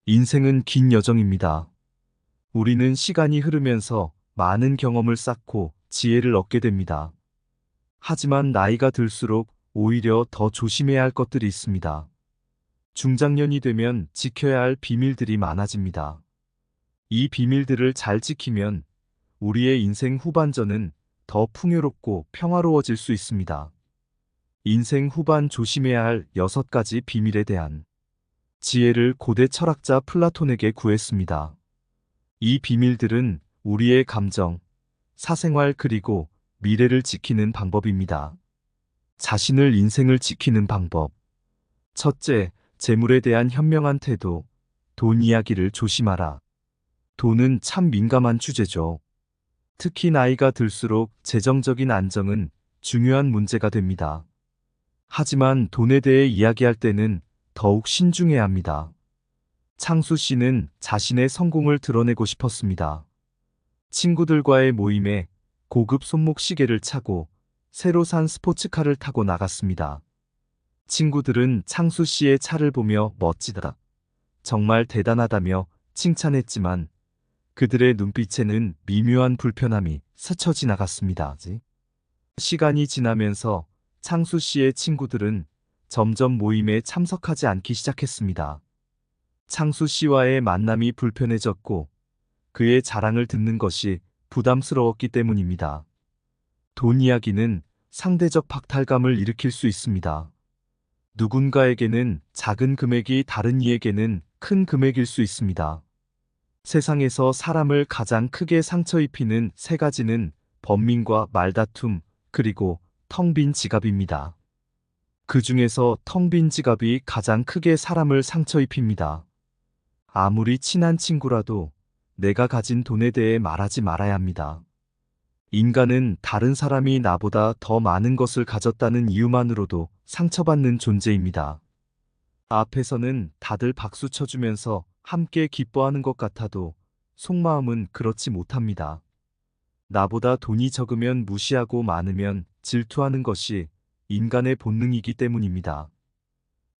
인생은 긴 여정입니다. 우리는 시간이 흐르면서 많은 경험을 쌓고 지혜를 얻게 됩니다. 하지만 나이가 들수록 오히려 더 조심해야 할 것들이 있습니다. 중장년이 되면 지켜야 할 비밀들이 많아집니다. 이 비밀들을 잘 지키면 우리의 인생 후반전은 더 풍요롭고 평화로워질 수 있습니다. 인생 후반 조심해야 할 6가지 비밀에 대한 지혜를 고대 철학자 플라톤에게 구했습니다. 이 비밀들은 우리의 감정, 사생활 그리고 미래를 지키는 방법입니다. 자신을 인생을 지키는 방법. 첫째, 재물에 대한 현명한 태도. 돈 이야기를 조심하라. 돈은 참 민감한 주제죠. 특히 나이가 들수록 재정적인 안정은 중요한 문제가 됩니다. 하지만 돈에 대해 이야기할 때는 더욱 신중해야 합니다. 창수 씨는 자신의 성공을 드러내고 싶었습니다. 친구들과의 모임에 고급 손목시계를 차고 새로 산 스포츠카를 타고 나갔습니다. 친구들은 창수 씨의 차를 보며 멋지다, 정말 대단하다며 칭찬했지만 그들의 눈빛에는 미묘한 불편함이 스쳐 지나갔습니다. 시간이 지나면서 창수 씨의 친구들은 점점 모임에 참석하지 않기 시작했습니다. 창수 씨와의 만남이 불편해졌고 그의 자랑을 듣는 것이 부담스러웠기 때문입니다. 돈 이야기는 상대적 박탈감을 일으킬 수 있습니다. 누군가에게는 작은 금액이 다른 이에게는 큰 금액일 수 있습니다. 세상에서 사람을 가장 크게 상처 입히는 3가지는 번민과 말다툼, 그리고 텅 빈 지갑입니다. 그 중에서 텅 빈 지갑이 가장 크게 사람을 상처 입힙니다. 아무리 친한 친구라도 내가 가진 돈에 대해 말하지 말아야 합니다. 인간은 다른 사람이 나보다 더 많은 것을 가졌다는 이유만으로도 상처받는 존재입니다. 앞에서는 다들 박수 쳐주면서 함께 기뻐하는 것 같아도 속마음은 그렇지 못합니다. 나보다 돈이 적으면 무시하고 많으면 질투하는 것이 인간의 본능이기 때문입니다.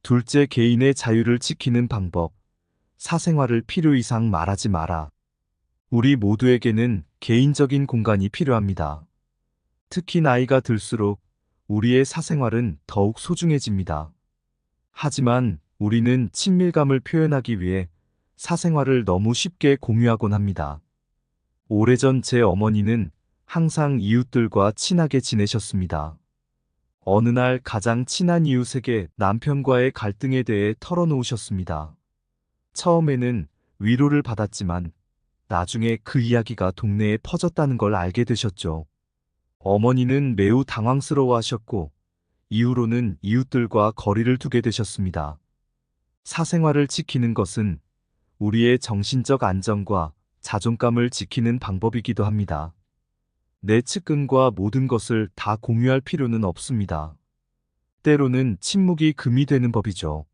둘째, 개인의 자유를 지키는 방법. 사생활을 필요 이상 말하지 마라. 우리 모두에게는 개인적인 공간이 필요합니다. 특히 나이가 들수록 우리의 사생활은 더욱 소중해집니다. 하지만 우리는 친밀감을 표현하기 위해 사생활을 너무 쉽게 공유하곤 합니다. 오래전 제 어머니는 항상 이웃들과 친하게 지내셨습니다. 어느 날 가장 친한 이웃에게 남편과의 갈등에 대해 털어놓으셨습니다. 처음에는 위로를 받았지만 나중에 그 이야기가 동네에 퍼졌다는 걸 알게 되셨죠. 어머니는 매우 당황스러워하셨고 이후로는 이웃들과 거리를 두게 되셨습니다. 사생활을 지키는 것은 우리의 정신적 안정과 자존감을 지키는 방법이기도 합니다. 내 측근과 모든 것을 다 공유할 필요는 없습니다. 때로는 침묵이 금이 되는 법이죠.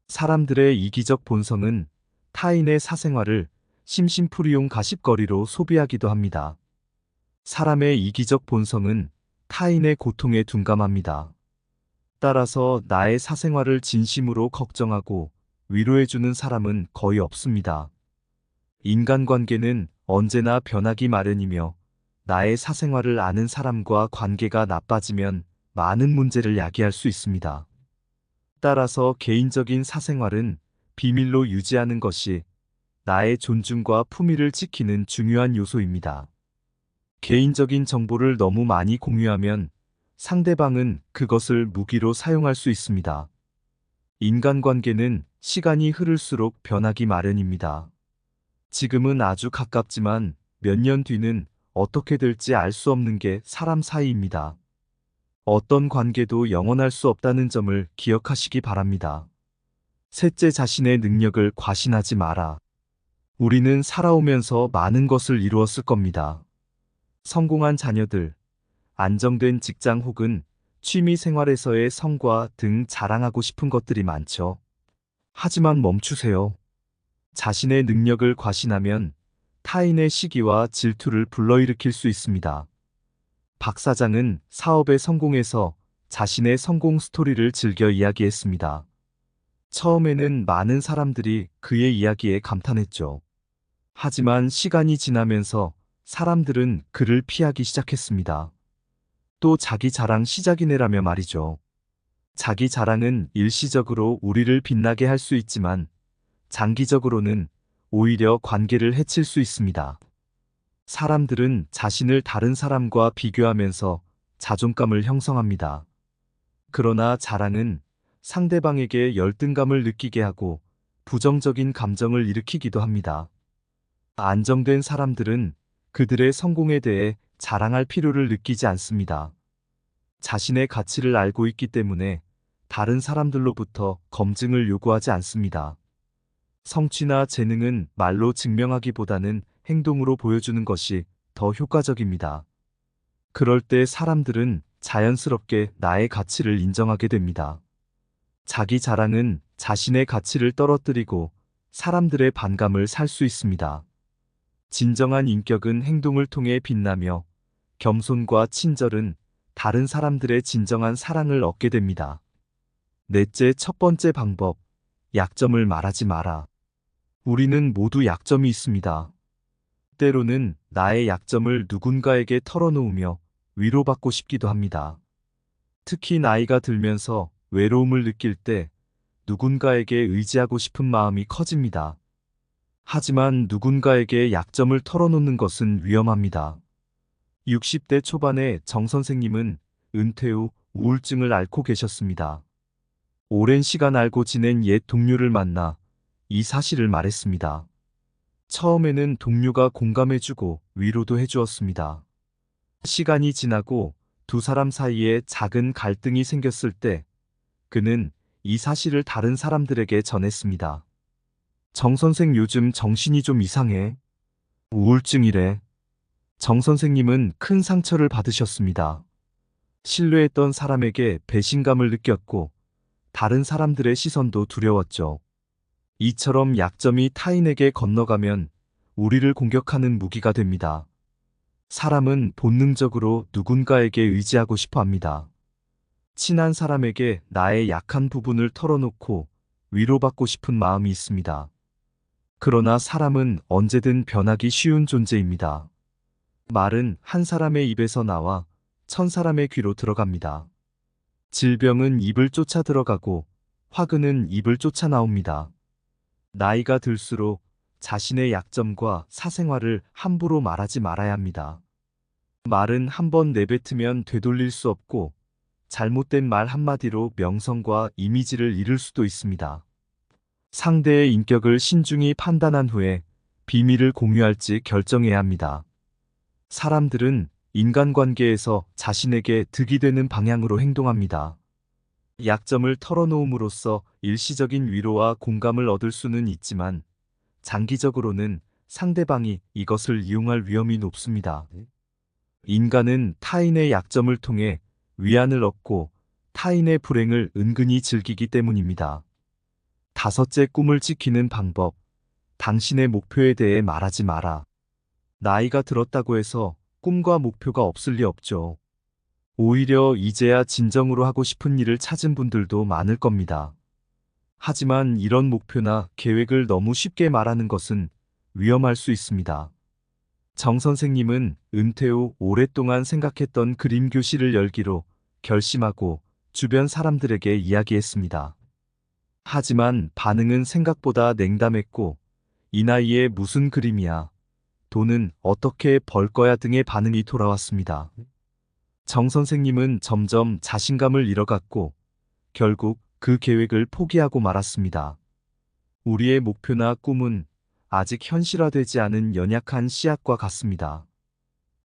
사람들의 이기적 본성은 타인의 사생활을 심심풀이용 가십거리로 소비하기도 합니다. 사람의 이기적 본성은 타인의 고통에 둔감합니다. 따라서 나의 사생활을 진심으로 걱정하고 위로해주는 사람은 거의 없습니다. 인간관계는 언제나 변하기 마련이며 나의 사생활을 아는 사람과 관계가 나빠지면 많은 문제를 야기할 수 있습니다. 따라서 개인적인 사생활은 비밀로 유지하는 것이 나의 존중과 품위를 지키는 중요한 요소입니다. 개인적인 정보를 너무 많이 공유하면 상대방은 그것을 무기로 사용할 수 있습니다. 인간관계는 시간이 흐를수록 변하기 마련입니다. 지금은 아주 가깝지만 몇 년 뒤는 어떻게 될지 알 수 없는 게 사람 사이입니다. 어떤 관계도 영원할 수 없다는 점을 기억하시기 바랍니다. 셋째, 자신의 능력을 과신하지 마라. 우리는 살아오면서 많은 것을 이루었을 겁니다. 성공한 자녀들, 안정된 직장 혹은 취미 생활에서의 성과 등 자랑하고 싶은 것들이 많죠. 하지만 멈추세요. 자신의 능력을 과신하면 타인의 시기와 질투를 불러일으킬 수 있습니다. 박 사장은 사업에 성공해서 자신의 성공 스토리를 즐겨 이야기했습니다. 처음에는 많은 사람들이 그의 이야기에 감탄했죠. 하지만 시간이 지나면서 사람들은 그를 피하기 시작했습니다. 또 자기 자랑 시작이네라며 말이죠. 자기 자랑은 일시적으로 우리를 빛나게 할 수 있지만 장기적으로는 오히려 관계를 해칠 수 있습니다. 사람들은 자신을 다른 사람과 비교하면서 자존감을 형성합니다. 그러나 자랑은 상대방에게 열등감을 느끼게 하고 부정적인 감정을 일으키기도 합니다. 안정된 사람들은 그들의 성공에 대해 자랑할 필요를 느끼지 않습니다. 자신의 가치를 알고 있기 때문에 다른 사람들로부터 검증을 요구하지 않습니다. 성취나 재능은 말로 증명하기보다는 행동으로 보여주는 것이 더 효과적입니다. 그럴 때 사람들은 자연스럽게 나의 가치를 인정하게 됩니다. 자기 자랑은 자신의 가치를 떨어뜨리고 사람들의 반감을 살 수 있습니다. 진정한 인격은 행동을 통해 빛나며 겸손과 친절은 다른 사람들의 진정한 사랑을 얻게 됩니다. 넷째, 첫 번째 방법, 약점을 말하지 마라. 우리는 모두 약점이 있습니다. 때로는 나의 약점을 누군가에게 털어놓으며 위로받고 싶기도 합니다. 특히 나이가 들면서 외로움을 느낄 때 누군가에게 의지하고 싶은 마음이 커집니다. 하지만 누군가에게 약점을 털어놓는 것은 위험합니다. 60대 초반의 정 선생님은 은퇴 후 우울증을 앓고 계셨습니다. 오랜 시간 알고 지낸 옛 동료를 만나 이 사실을 말했습니다. 처음에는 동료가 공감해주고 위로도 해주었습니다. 시간이 지나고 두 사람 사이에 작은 갈등이 생겼을 때 그는 이 사실을 다른 사람들에게 전했습니다. 정 선생 요즘 정신이 좀 이상해. 우울증이래. 정 선생님은 큰 상처를 받으셨습니다. 신뢰했던 사람에게 배신감을 느꼈고 다른 사람들의 시선도 두려웠죠. 이처럼 약점이 타인에게 건너가면 우리를 공격하는 무기가 됩니다. 사람은 본능적으로 누군가에게 의지하고 싶어 합니다. 친한 사람에게 나의 약한 부분을 털어놓고 위로받고 싶은 마음이 있습니다. 그러나 사람은 언제든 변하기 쉬운 존재입니다. 말은 한 사람의 입에서 나와 천 사람의 귀로 들어갑니다. 질병은 입을 쫓아 들어가고 화근은 입을 쫓아 나옵니다. 나이가 들수록 자신의 약점과 사생활을 함부로 말하지 말아야 합니다. 말은 한번 내뱉으면 되돌릴 수 없고 잘못된 말 한마디로 명성과 이미지를 잃을 수도 있습니다. 상대의 인격을 신중히 판단한 후에 비밀을 공유할지 결정해야 합니다. 사람들은 인간관계에서 자신에게 득이 되는 방향으로 행동합니다. 약점을 털어놓음으로써 일시적인 위로와 공감을 얻을 수는 있지만 장기적으로는 상대방이 이것을 이용할 위험이 높습니다. 인간은 타인의 약점을 통해 위안을 얻고 타인의 불행을 은근히 즐기기 때문입니다. 다섯째, 꿈을 지키는 방법. 당신의 목표에 대해 말하지 마라. 나이가 들었다고 해서 꿈과 목표가 없을 리 없죠. 오히려 이제야 진정으로 하고 싶은 일을 찾은 분들도 많을 겁니다. 하지만 이런 목표나 계획을 너무 쉽게 말하는 것은 위험할 수 있습니다. 정 선생님은 은퇴 후 오랫동안 생각했던 그림 교실을 열기로 결심하고 주변 사람들에게 이야기했습니다. 하지만 반응은 생각보다 냉담했고 이 나이에 무슨 그림이야, 돈은 어떻게 벌 거야 등의 반응이 돌아왔습니다. 정 선생님은 점점 자신감을 잃어갔고 결국 그 계획을 포기하고 말았습니다. 우리의 목표나 꿈은 아직 현실화되지 않은 연약한 씨앗과 같습니다.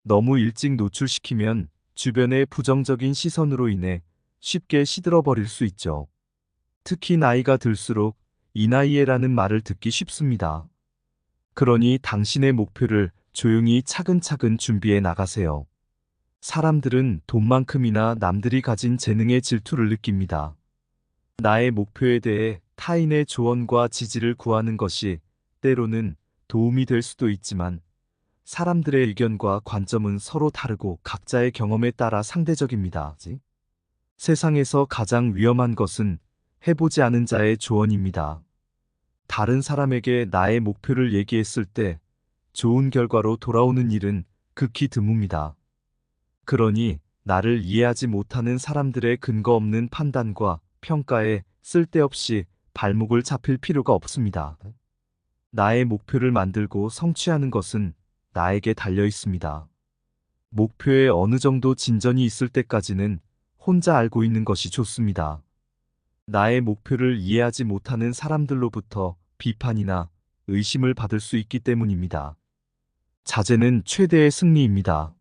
너무 일찍 노출시키면 주변의 부정적인 시선으로 인해 쉽게 시들어버릴 수 있죠. 특히 나이가 들수록 이 나이에라는 말을 듣기 쉽습니다. 그러니 당신의 목표를 조용히 차근차근 준비해 나가세요. 사람들은 돈만큼이나 남들이 가진 재능에 질투를 느낍니다. 나의 목표에 대해 타인의 조언과 지지를 구하는 것이 때로는 도움이 될 수도 있지만 사람들의 의견과 관점은 서로 다르고 각자의 경험에 따라 상대적입니다. 세상에서 가장 위험한 것은 해보지 않은 자의 조언입니다. 다른 사람에게 나의 목표를 얘기했을 때 좋은 결과로 돌아오는 일은 극히 드뭅니다. 그러니 나를 이해하지 못하는 사람들의 근거 없는 판단과 평가에 쓸데없이 발목을 잡힐 필요가 없습니다. 나의 목표를 만들고 성취하는 것은 나에게 달려 있습니다. 목표에 어느 정도 진전이 있을 때까지는 혼자 알고 있는 것이 좋습니다. 나의 목표를 이해하지 못하는 사람들로부터 비판이나 의심을 받을 수 있기 때문입니다. 자제는 최대의 승리입니다.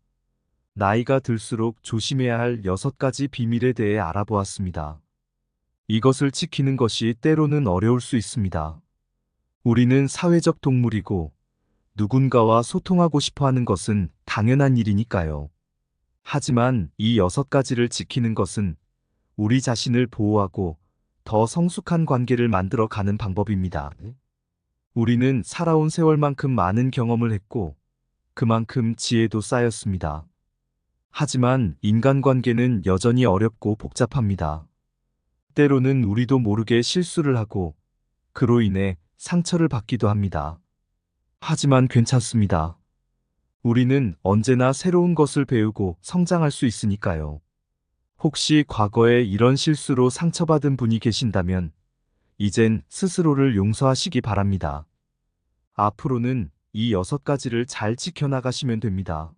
나이가 들수록 조심해야 할 6가지 비밀에 대해 알아보았습니다. 이것을 지키는 것이 때로는 어려울 수 있습니다. 우리는 사회적 동물이고 누군가와 소통하고 싶어 하는 것은 당연한 일이니까요. 하지만 이 6가지를 지키는 것은 우리 자신을 보호하고 더 성숙한 관계를 만들어 가는 방법입니다. 우리는 살아온 세월만큼 많은 경험을 했고 그만큼 지혜도 쌓였습니다. 하지만 인간관계는 여전히 어렵고 복잡합니다. 때로는 우리도 모르게 실수를 하고 그로 인해 상처를 받기도 합니다. 하지만 괜찮습니다. 우리는 언제나 새로운 것을 배우고 성장할 수 있으니까요. 혹시 과거에 이런 실수로 상처받은 분이 계신다면 이젠 스스로를 용서하시기 바랍니다. 앞으로는 이 6가지를 잘 지켜나가시면 됩니다.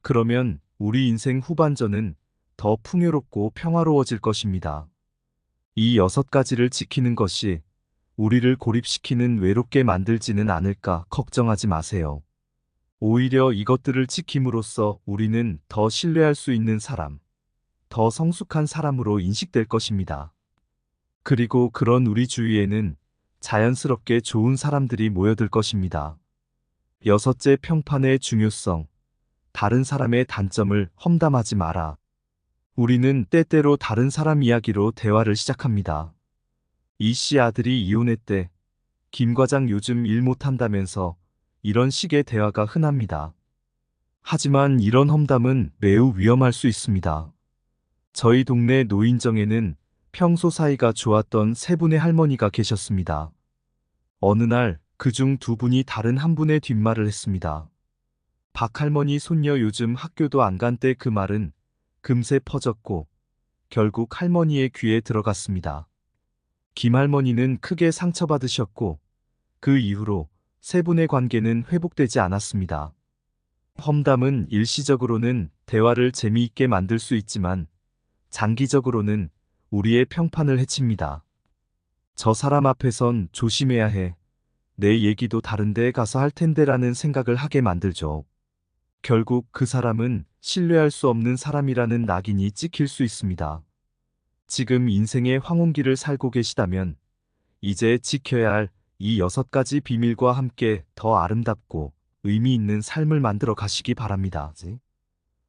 그러면 우리 인생 후반전은 더 풍요롭고 평화로워질 것입니다. 이 6가지를 지키는 것이 우리를 고립시키는 외롭게 만들지는 않을까 걱정하지 마세요. 오히려 이것들을 지킴으로써 우리는 더 신뢰할 수 있는 사람, 더 성숙한 사람으로 인식될 것입니다. 그리고 그런 우리 주위에는 자연스럽게 좋은 사람들이 모여들 것입니다. 6째, 평판의 중요성. 다른 사람의 단점을 험담하지 마라. 우리는 때때로 다른 사람 이야기로 대화를 시작합니다. 이 씨 아들이 이혼했대. 김 과장 요즘 일 못한다면서. 이런 식의 대화가 흔합니다. 하지만 이런 험담은 매우 위험할 수 있습니다. 저희 동네 노인정에는 평소 사이가 좋았던 3분의 할머니가 계셨습니다. 어느 날 그중 2분이 다른 한 분의 뒷말을 했습니다. 박 할머니 손녀 요즘 학교도 안 간대. 그 말은 금세 퍼졌고 결국 할머니의 귀에 들어갔습니다. 김 할머니는 크게 상처받으셨고 그 이후로 3분의 관계는 회복되지 않았습니다. 험담은 일시적으로는 대화를 재미있게 만들 수 있지만 장기적으로는 우리의 평판을 해칩니다. 저 사람 앞에선 조심해야 해. 내 얘기도 다른 데에 가서 할 텐데라는 생각을 하게 만들죠. 결국 그 사람은 신뢰할 수 없는 사람이라는 낙인이 찍힐 수 있습니다. 지금 인생의 황혼기를 살고 계시다면 이제 지켜야 할 이 6가지 비밀과 함께 더 아름답고 의미 있는 삶을 만들어 가시기 바랍니다.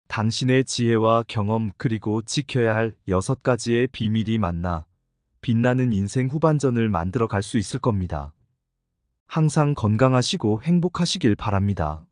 당신의 지혜와 경험 그리고 지켜야 할 6가지의 비밀이 만나 빛나는 인생 후반전을 만들어 갈 수 있을 겁니다. 항상 건강하시고 행복하시길 바랍니다.